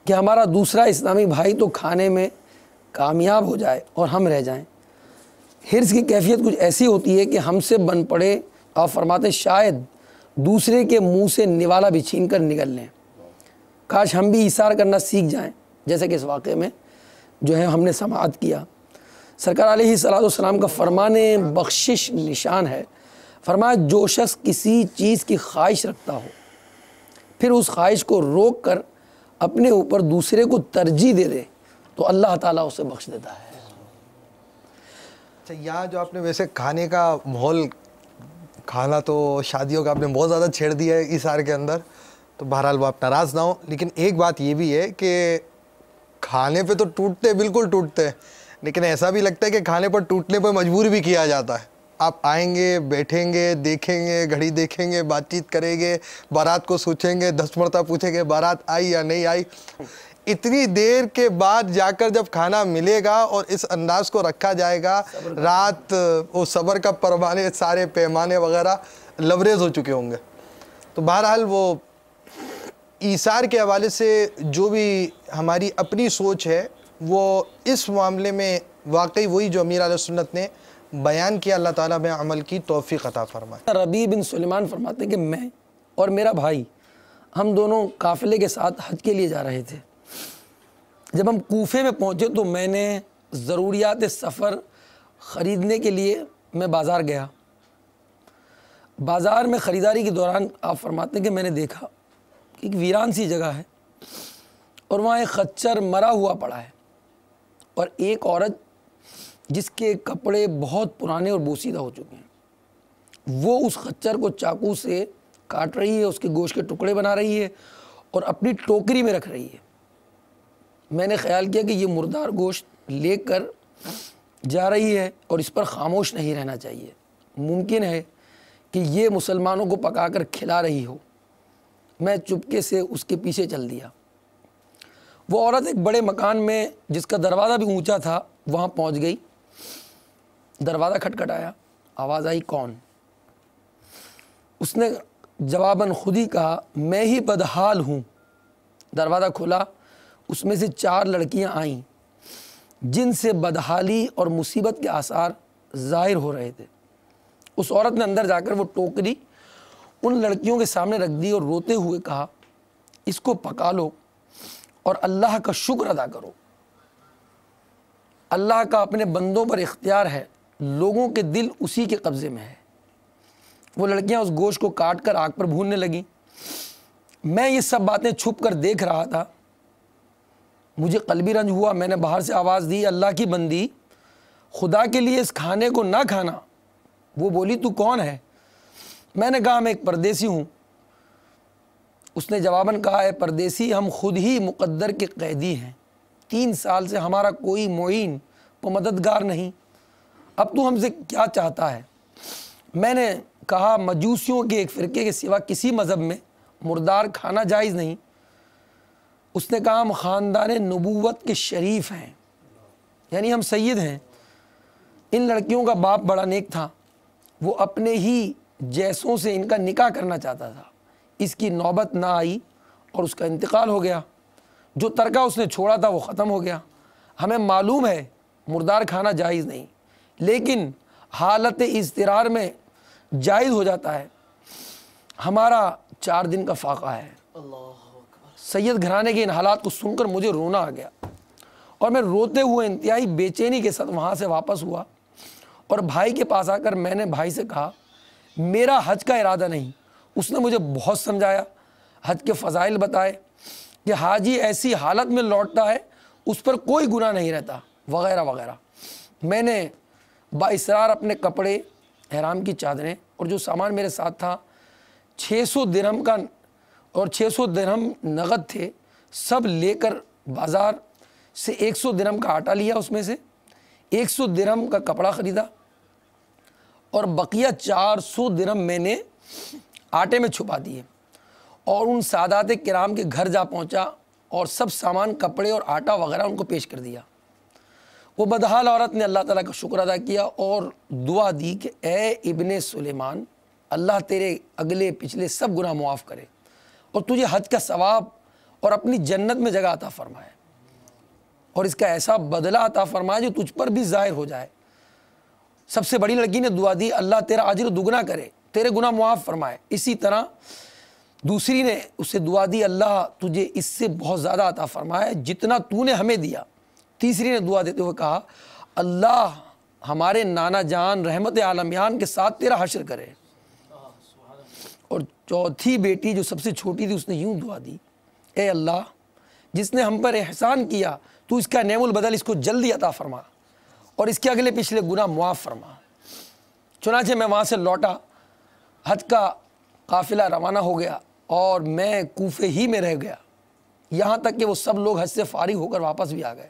कि हमारा दूसरा इस्लामी भाई तो खाने में कामयाब हो जाए और हम रह जाएं। हिर्स की कैफियत कुछ ऐसी होती है कि हमसे बन पड़े और फरमाते शायद दूसरे के मुंह से निवाला भी छीन कर निगल लें। काश हम भी इसार करना सीख जाएं, जैसे कि इस वाक़े में जो है हमने समाअत किया। सरकार अलैहिस्सलाम का फरमाने बख्शिश निशान है। फरमाया जो शख्स किसी चीज़ की ख्वाहिश रखता हो फिर उस ख्वाहिश को रोक कर अपने ऊपर दूसरे को तरजीह दे दे तो अल्लाह ताला उसे बख्श देता है। अच्छा, यहाँ जो आपने वैसे खाने का माहौल, खाना तो शादियों का आपने बहुत ज़्यादा छेड़ दिया है इसार के अंदर, तो बहरहाल वो आप नाराज़ ना हो। लेकिन एक बात ये भी है कि खाने पे तो टूटते, बिल्कुल टूटते हैं, लेकिन ऐसा भी लगता है कि खाने पर टूटने पर मजबूर भी किया जाता है। आप आएंगे, बैठेंगे, देखेंगे, घड़ी देखेंगे, बातचीत करेंगे, बारात को सोचेंगे, 10 मरतबा पूछेंगे बारात आई या नहीं आई। इतनी देर के बाद जाकर जब खाना मिलेगा और इस अंदाज को रखा जाएगा, रात वो सब्र का परवाने, सारे पैमाने वगैरह लबरेज हो चुके होंगे। तो बहरहाल वो ईसार के हवाले से जो भी हमारी अपनी सोच है वो इस मामले में वाकई वही जो अमीर अहले सुन्नत ने बयान किया, अल्लाह ताला में अमल की तौफीक अता फरमाए। रबी बिन सुलेमान फरमाते हैं कि मैं और मेरा भाई हम दोनों काफ़िले के साथ हज के लिए जा रहे थे। जब हम कूफे में पहुँचे तो मैंने ज़रूरियात सफ़र ख़रीदने के लिए मैं बाज़ार गया। बाज़ार में ख़रीदारी के दौरान आप फरमाते हैं कि मैंने देखा कि एक वीरान सी जगह है और वहाँ एक खच्चर मरा हुआ पड़ा है और एक औरत जिसके कपड़े बहुत पुराने और बोसीदा हो चुके हैं वो उस खच्चर को चाकू से काट रही है, उसके गोश्त के टुकड़े बना रही है और अपनी टोकरी में रख रही है। मैंने ख्याल किया कि ये मुर्दार गोश्त लेकर जा रही है और इस पर खामोश नहीं रहना चाहिए। मुमकिन है कि ये मुसलमानों को पकाकर खिला रही हो। मैं चुपके से उसके पीछे चल दिया। वो औरत एक बड़े मकान में जिसका दरवाज़ा भी ऊंचा था वहाँ पहुँच गई। दरवाज़ा खटखटाया, आवाज़ आई कौन? उसने जवाबन खुद ही कहा मैं ही बदहाल हूँ। दरवाज़ा खुला, उसमें से 4 लड़कियाँ आईं जिनसे बदहाली और मुसीबत के आसार ज़ाहिर हो रहे थे। उस औरत ने अंदर जाकर वो टोकरी उन लड़कियों के सामने रख दी और रोते हुए कहा इसको पका लो और अल्लाह का शुक्र अदा करो। अल्लाह का अपने बंदों पर इख्तियार है, लोगों के दिल उसी के कब्ज़े में है। वो लड़कियां उस गोश्त को काट कर आग पर भूनने लगी। मैं ये सब बातें छुप कर देख रहा था। मुझे कल्बी रंज हुआ। मैंने बाहर से आवाज़ दी अल्लाह की बंदी, खुदा के लिए इस खाने को ना खाना। वो बोली तू कौन है? मैंने कहा मैं एक परदेसी हूँ। उसने जवाबन कहा है परदेसी हम खुद ही मुक़द्दर के कैदी हैं। 3 साल से हमारा कोई मुईन व मददगार नहीं। अब तू हमसे क्या चाहता है? मैंने कहा मजूसियों के एक फ़िरके के सिवा किसी मज़हब में मुर्दार खाना जायज़ नहीं। उसने कहा हम ख़ानदान नबूवत के शरीफ हैं, यानी हम सैयद हैं। इन लड़कियों का बाप बड़ा नेक था, वो अपने ही जैसों से इनका निकाह करना चाहता था। इसकी नौबत ना आई और उसका इंतकाल हो गया। जो तरका उसने छोड़ा था वो ख़त्म हो गया। हमें मालूम है मुर्दार खाना जायज़ नहीं, लेकिन हालत इज़्तिरार में जायज़ हो जाता है। हमारा 4 दिन का फाका है। सैयद घराने के इन हालात को सुनकर मुझे रोना आ गया और मैं रोते हुए इंतहाई बेचैनी के साथ वहाँ से वापस हुआ और भाई के पास आकर मैंने भाई से कहा मेरा हज का इरादा नहीं। उसने मुझे बहुत समझाया, हज के फ़ज़ाइल बताए कि हाजी ऐसी हालत में लौटता है उस पर कोई गुनाह नहीं रहता वगैरह वगैरह। मैंने बाइसरार अपने कपड़े, एहराम की चादरें और जो सामान मेरे साथ था 600 दिरहम का और 600 दिरहम नगद थे, सब लेकर बाज़ार से 100 दिरहम का आटा लिया, उसमें से 100 दिरहम का कपड़ा ख़रीदा और बकिया 400 दिरहम मैंने आटे में छुपा दिए और उन सादात किराम के घर जा पहुंचा और सब सामान, कपड़े और आटा वगैरह उनको पेश कर दिया। वो बदहाल औरत ने अल्लाह ताला का शुक्र अदा किया और दुआ दी कि ए इब्ने सुलेमान, अल्लाह तेरे अगले पिछले सब गुनाह मुआफ़ करे और तुझे हज का सवाब और अपनी जन्नत में जगह अता फरमाए और इसका ऐसा बदला अता फरमाए जो तुझ पर भी ज़ाहिर हो जाए। सबसे बड़ी लड़की ने दुआ दी, अल्लाह तेरा अजर दुगना करे, तेरे गुनाह मुआफ़ फरमाए। इसी तरह दूसरी ने उसे दुआ दी, अल्लाह तुझे इससे बहुत ज़्यादा अता फरमाए जितना तूने हमें दिया। तीसरी ने दुआ देते हुए कहा, अल्लाह हमारे नाना जान रहमत आलमियान के साथ तेरा हश्र करे। और चौथी बेटी जो सबसे छोटी थी उसने यूं दुआ दी, ए अल्लाह जिसने हम पर एहसान किया तू इसका नेमुल बदल इसको जल्दी अता फरमा और इसके अगले पिछले गुनाह मुआफ़ फरमा। चुनाचे मैं वहाँ से लौटा, हज का काफ़िला रवाना हो गया और मैं कूफे ही में रह गया, यहाँ तक कि वो सब लोग हज से फारिग होकर वापस भी आ गए।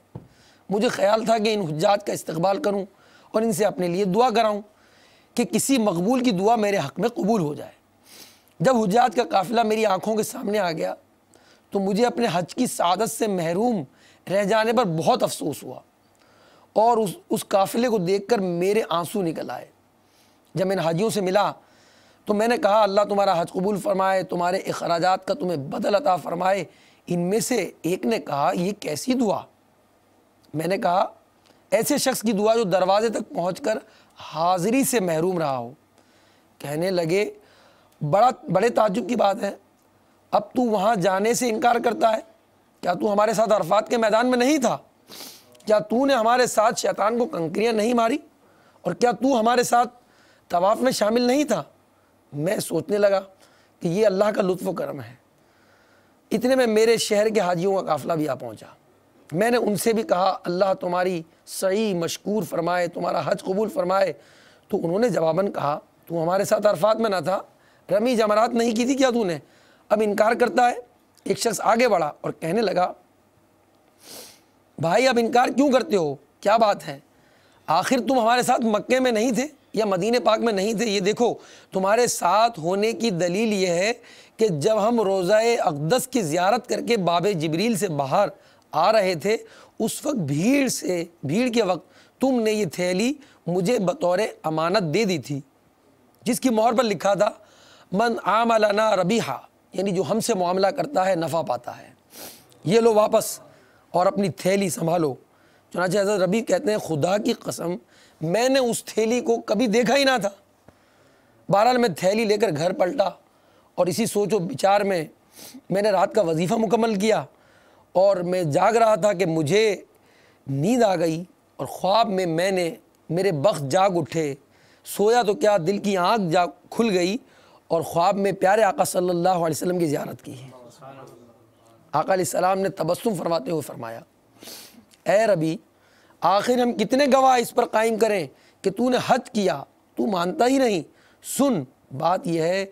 मुझे ख्याल था कि इन हुज्जाज का इस्तकबाल करूँ और इनसे अपने लिए दुआ कराऊँ कि किसी मकबूल की दुआ मेरे हक़ में कबूल हो जाए। जब हुज्जाज का काफ़िला मेरी आँखों के सामने आ गया तो मुझे अपने हज की सादत से महरूम रह जाने पर बहुत अफसोस हुआ और उस काफ़िले को देखकर मेरे आंसू निकल आए। जब मैंने हाजियों से मिला तो मैंने कहा, अल्लाह तुम्हारा हज कबूल फरमाए, तुम्हारे अखराजात का तुम्हें बदल अता फरमाए। इनमें से एक ने कहा, ये कैसी दुआ? मैंने कहा, ऐसे शख्स की दुआ जो दरवाजे तक पहुंचकर हाज़िरी से महरूम रहा हो। कहने लगे, बड़े ताज्जुब की बात है, अब तू वहाँ जाने से इनकार करता है? क्या तू हमारे साथ अरफात के मैदान में नहीं था? क्या तूने हमारे साथ शैतान को कंकरियाँ नहीं मारी? और क्या तू हमारे साथ तवाफ़ में शामिल नहीं था? मैं सोचने लगा कि ये अल्लाह का लुत्फ़ व करम है। इतने में मेरे शहर के हाजियों का काफ़िला भी आ पहुँचा। मैंने उनसे भी कहा, अल्लाह तुम्हारी सही मशकूर फरमाए, तुम्हारा हज कबूल फरमाए। तो उन्होंने जवाबन कहा, तू हमारे साथ अरफात में ना था? रमी जमरात नहीं की थी क्या तूने? अब इनकार करता है? एक शख्स आगे बढ़ा और कहने लगा, भाई अब इनकार क्यों करते हो? क्या बात है? आखिर तुम हमारे साथ मक्के में नहीं थे या मदीने पाक में नहीं थे? ये देखो, तुम्हारे साथ होने की दलील ये है कि जब हम रोज़ाए अक़दस की ज़ियारत करके बाबे जिब्रील से बाहर आ रहे थे, उस वक्त भीड़ के वक्त तुमने ये थैली मुझे बतौर अमानत दे दी थी, जिसकी मोहर पर लिखा था, मन आमलना रबीहा, यानी जो हमसे मामला करता है नफ़ा पाता है। ये लो वापस और अपनी थैली संभालो। चुनांचे हज़रत रबी कहते हैं, खुदा की कसम मैंने उस थैली को कभी देखा ही ना था। बहरहाल मैं थैली लेकर घर पलटा और इसी सोचो विचार में मैंने रात का वजीफ़ा मुकम्मल किया और मैं जाग रहा था कि मुझे नींद आ गई और ख्वाब में मेरे बख्त जाग उठे। सोया तो क्या, दिल की आँख जाग खुल गई और ख्वाब में प्यारे आका सल्लल्लाहु अलैहि वसल्लम की ज़ियारत की है। आका अलैहिस्सलाम ने तबस्सुम फरमाते हुए फरमाया, ए रबी, आखिर हम कितने गवाह इस पर कायम करें कि तूने हज किया, तू मानता ही नहीं। सुन, बात यह है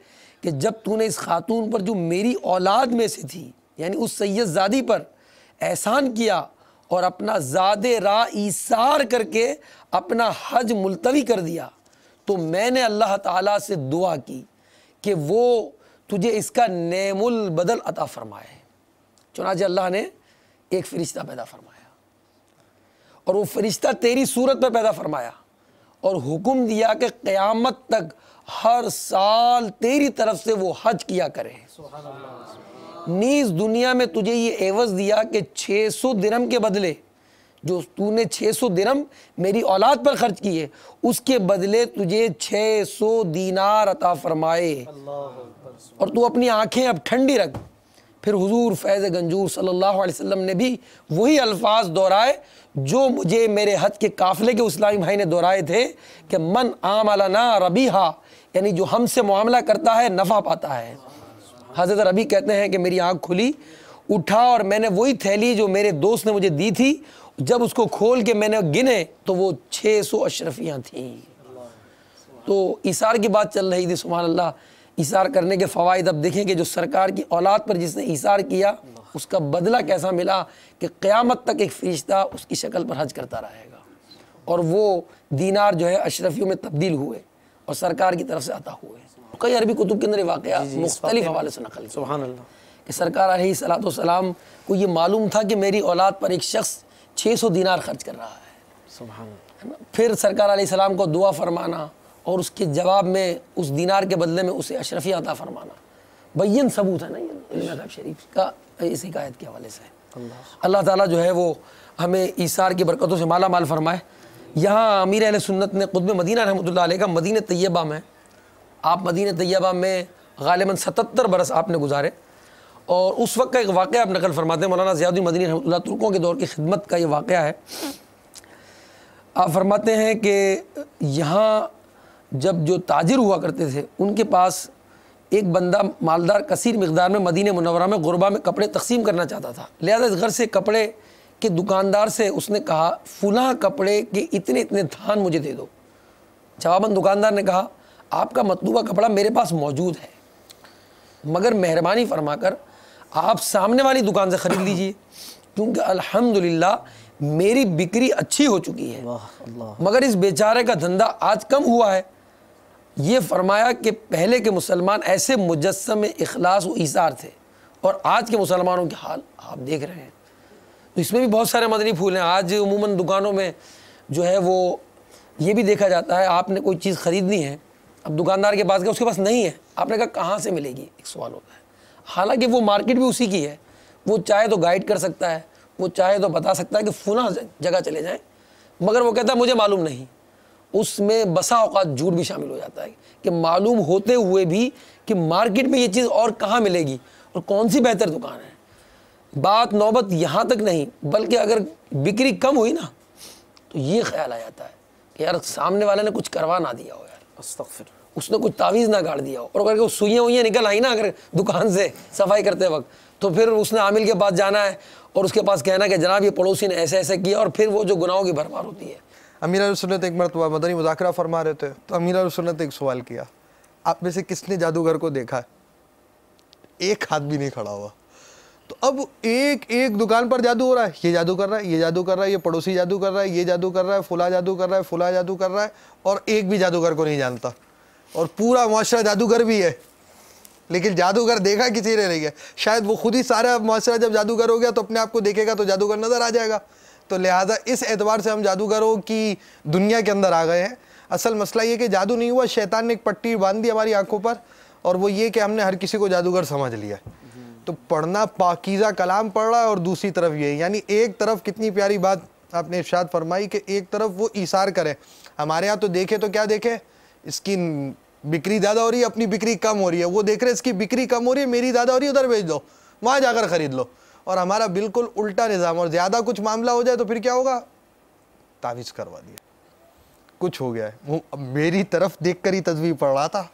कि जब तूने इस खातून पर जो मेरी औलाद में से थी, यानी उस सैयदजादी पर एहसान किया और अपना ज़ादे रा ईसार करके अपना हज मुलतवी कर दिया, तो मैंने अल्लाह ताला से दुआ की कि वो तुझे इसका नेमुल बदल अता फरमाए। चुनांचे अल्लाह ने एक फ़रिश्ता पैदा फरमाया और वो फ़रिश्ता तेरी सूरत पर पैदा फरमाया और हुक्म दिया कि क़यामत तक हर साल तेरी तरफ से वो हज किया करे। नीज़ दुनिया में तुझे ये एवज़ दिया कि 600 दिरहम के बदले, जो तूने 600 दिरहम मेरी औलाद पर खर्च किए, उसके बदले तुझे 600 दीनार अता फरमाए और तू अपनी आंखें अब ठंडी रख। फिर हुजूर फैज़ गंजूर सल्लल्लाहु अलैहि वसल्लम ने भी वही अल्फाज दोहराए जो मुझे मेरे हज के काफ़िले के इस्लामी भाई ने दोहराए थे कि मन आमलना रबीहा, यानी जो हमसे मुआमला करता है नफ़ा पाता है। हज़रत रबी कहते हैं कि मेरी आँख खुली, उठा और मैंने वही थैली जो मेरे दोस्त ने मुझे दी थी, जब उसको खोल के मैंने गिने तो वो 600 अशरफियाँ थीं। तो इसार की बात चल रही थी। सुभान अल्लाह, इसार करने के फ़वाइद अब देखें कि जो सरकार की औलाद पर जिसने इसार किया उसका बदला कैसा मिला कि क़यामत तक एक फ़रिश्ता उसकी शक्ल पर हज करता रहेगा। और वो दीनार जो है अशरफियों में तब्दील हुए और सरकार की तरफ से अता हुए। कई अरबी कुतुब के अंदर ये वाक़या मुख्तलिफ हवाले से नकल सुभान अल्लाह कि सरकार अलैहिस्सलाम को ये मालूम था कि मेरी औलाद पर एक शख्स 600 दीनार खर्च कर रहा है। सुभान है ना। फिर सरकार अलैहिस्सलाम को दुआ फरमाना और उसके जवाब में उस दीनार के बदले में उसे अशरफिया अता फरमाना, बैयन सबूत है ना ये इल्म गैब शरीफ का इस हिकायत के हवाले से। अल्लाह ताला जो है वो हमें ईसार की बरकतों से माला माल फरमाए। यहाँ अमीर अहले सुन्नत ने क़ुत्ब मदीना रहमतुल्लाह अलैह का मदीना तैयबा में, आप मदीना तैयबा में गालिबन 77 बरस आपने गुजारे और उस वक्त का एक वाक़या आप नकल फरमाते हैं। मौलाना ज़ियाउद्दीन मदनी रहमतुल्लाह तुर्कों के दौर की खिदमत का ये वाक़या है। आप फरमाते हैं कि यहाँ जब जो ताजिर हुआ करते थे उनके पास एक बंदा मालदार कसीर मकदार में मदीने मुनव्वरा में गुरबा में कपड़े तकसीम करना चाहता था। लिहाजा इस घर से कपड़े के दुकानदार से उसने कहा फुला कपड़े के इतने इतने थान मुझे दे दो। जवाबन दुकानदार ने कहा आपका मतलूबा कपड़ा मेरे पास मौजूद है, मगर मेहरबानी फरमाकर आप सामने वाली दुकान से ख़रीद लीजिए, क्योंकि अल्हम्दुलिल्लाह मेरी बिक्री अच्छी हो चुकी है, मगर इस बेचारे का धंधा आज कम हुआ है। ये फरमाया कि पहले के मुसलमान ऐसे मुजस्सम इखलास व ईसार थे और आज के मुसलमानों के हाल आप देख रहे हैं। तो इसमें भी बहुत सारे मदनी फूल हैं। आज उमूमन दुकानों में जो है वो ये भी देखा जाता है, आपने कोई चीज़ ख़रीदनी है, अब दुकानदार के पास गए उसके पास नहीं है, आपने कहा कहाँ से मिलेगी, एक सवाल होता है। हालांकि वो मार्केट भी उसी की है, वो चाहे तो गाइड कर सकता है, वो चाहे तो बता सकता है कि फुला जगह चले जाएं, मगर वो कहता है मुझे मालूम नहीं। उसमें बसा औकात झूठ भी शामिल हो जाता है कि मालूम होते हुए भी कि मार्केट में ये चीज़ और कहाँ मिलेगी और कौन सी बेहतर दुकान है। बात नौबत यहाँ तक नहीं, बल्कि अगर बिक्री कम हुई ना तो ये ख्याल आ जाता है कि यार सामने वाले ने कुछ करवा ना दिया हो, यार अस्तगफिर, उसने कुछ तावीज़ ना गाड़ दिया हो, और अगर वो सुइयाँ वुइयाँ निकल आई ना अगर दुकान से सफाई करते वक्त, तो फिर उसने आमिल के पास जाना है और उसके पास कहना कि जनाब ये पड़ोसी ने ऐसे ऐसे किया, और फिर वो जो गुनाहों की भरमार होती है। अमीर अहले सुन्नत एक मरतबा मदनी मुज़ाकरा फरमा रहे थे, तो अमीर अहले सुन्नत ने एक सवाल किया, आप में से किसने जादूगर को देखा है? एक हाथ भी नहीं खड़ा हुआ। तो अब एक एक दुकान पर जादू हो रहा है, ये जादू कर रहा है, ये जादू कर रहा है, ये पड़ोसी जादू कर रहा है, ये जादू कर रहा है, फुला जादू कर रहा है, फुला जादू कर रहा है, और एक भी जादूगर को नहीं जानता, और पूरा मुआशरा जादूगर भी है, लेकिन जादूगर देखा किसी ने नहीं है। शायद वो खुद ही सारा मुआशरा जब जादूगर हो गया तो अपने आप को देखेगा तो जादूगर नज़र आ जाएगा। तो लिहाजा इस एतबार से हम जादूगरों की दुनिया के अंदर आ गए हैं। असल मसला ये कि जादू नहीं हुआ, शैतान ने एक पट्टी बांध दी हमारी आंखों पर, और वो ये कि हमने हर किसी को जादूगर समझ लिया। तो पढ़ना पाकीज़ा कलाम पढ़ रहा है, और दूसरी तरफ ये, यानी एक तरफ कितनी प्यारी बात आपने इरशाद फरमाई कि एक तरफ वो ईसार करे। हमारे यहाँ तो देखे तो क्या देखे, इसकी बिक्री ज़्यादा हो रही है, अपनी बिक्री कम हो रही है, वो देख रहे इसकी बिक्री कम हो रही है, मेरी ज़्यादा हो रही है, उधर भेज दो, वहाँ जाकर ख़रीद लो। और हमारा बिल्कुल उल्टा निज़ाम, और ज़्यादा कुछ मामला हो जाए तो फिर क्या होगा, तावीज़ करवा दिया, कुछ हो गया है। वो मेरी तरफ देख कर ही तस्वीर पढ़ रहा था,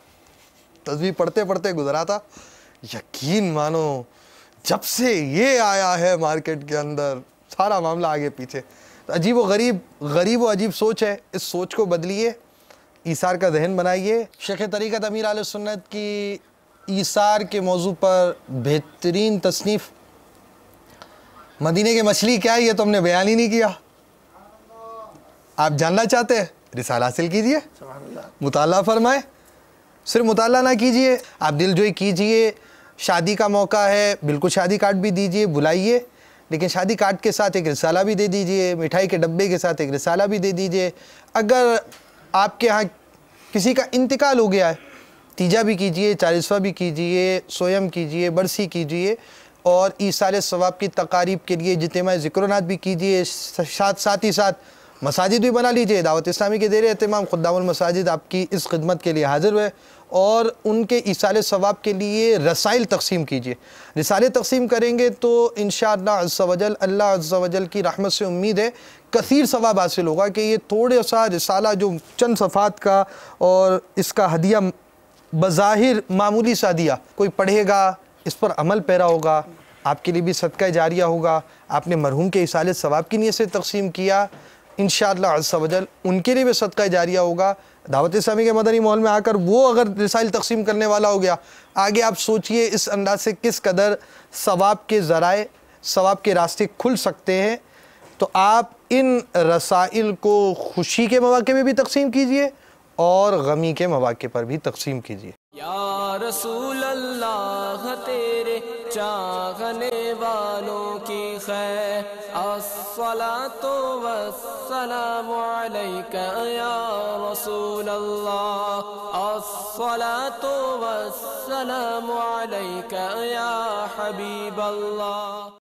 तस्वीर पढ़ते पढ़ते गुजरा था। यकीन मानो जब से ये आया है मार्केट के अंदर सारा मामला आगे पीछे। तो अजीब व अजीब सोच है, इस सोच को बदलिए, ईसार का जहन बनाइए। शेख तरीक़त अमीर अहले सुन्नत की ईसार के मौजू पर बेहतरीन तसनीफ़ मदीने की मछली क्या है, ये तो हमने बयान ही नहीं किया। आप जानना चाहते हैं, रिसाला हासिल कीजिए, मुताला फरमाए। सिर्फ मुताला ना कीजिए, आप दिलजोई कीजिए। शादी का मौका है, बिल्कुल शादी कार्ड भी दीजिए, बुलाइए, लेकिन शादी कार्ड के साथ एक रिसाला भी दे दीजिए, मिठाई के डब्बे के साथ एक रिसाला भी दे दीजिए। अगर आपके यहाँ किसी का इंतकाल हो गया है, तीजा भी कीजिए, 40वां भी कीजिए, सोयम कीजिए, बरसी कीजिए, और ईसाले सवाब की तकारीब के लिए जितमा ज़िक्र-ओ-नात भी कीजिए। साथ ही साथ मसाजिद भी बना लीजिए। दावत इस्लामी के ज़ेर एहतमाम खुद्दामुल मसाजिद आपकी इस खिदमत के लिए हाजिर हुए, और उनके ईसाले सवाब के लिए रसाइल तकसीम कीजिए। रिसाले तकसीम करेंगे तो इंशाअल्लाह अज़्ज़ वजल, अल्लाह अज़्ज़ वजल की रहमत से उम्मीद है कसीर सवाब हासिल होगा कि ये थोड़े सा रिसाला जो चंद सफ़ात का, और इसका हदिया बज़ाहिर मामूली सा दिया, कोई पढ़ेगा, इस पर अमल पैरा होगा, आपके लिए भी सदका जारिया होगा। आपने मरहूम के ईसाले सवाब की नीयत से तकसीम किया, इंशाअल्लाह अज़्ज़ वजल उनके लिए भी सदका जारिया होगा। दावत इस्लामी के मदनी माहौल में आकर वो अगर रिसाइल तकसीम करने वाला हो गया, आगे आप सोचिए इस अंदाज से किस कदर सवाब के ज़राए, सवाब के रास्ते खुल सकते हैं। तो आप इन रसाइल को खुशी के मौके में भी तकसीम कीजिए और गमी के मौके पर भी तकसीम कीजिए। या रसूल अल्लाह तेरे चाहने वालों की खैर, अस्सलातु वस्सलामु अलैका या रसूल अल्लाह, अस्सलातु वस्सलामु अलैका या हबीब अल्लाह।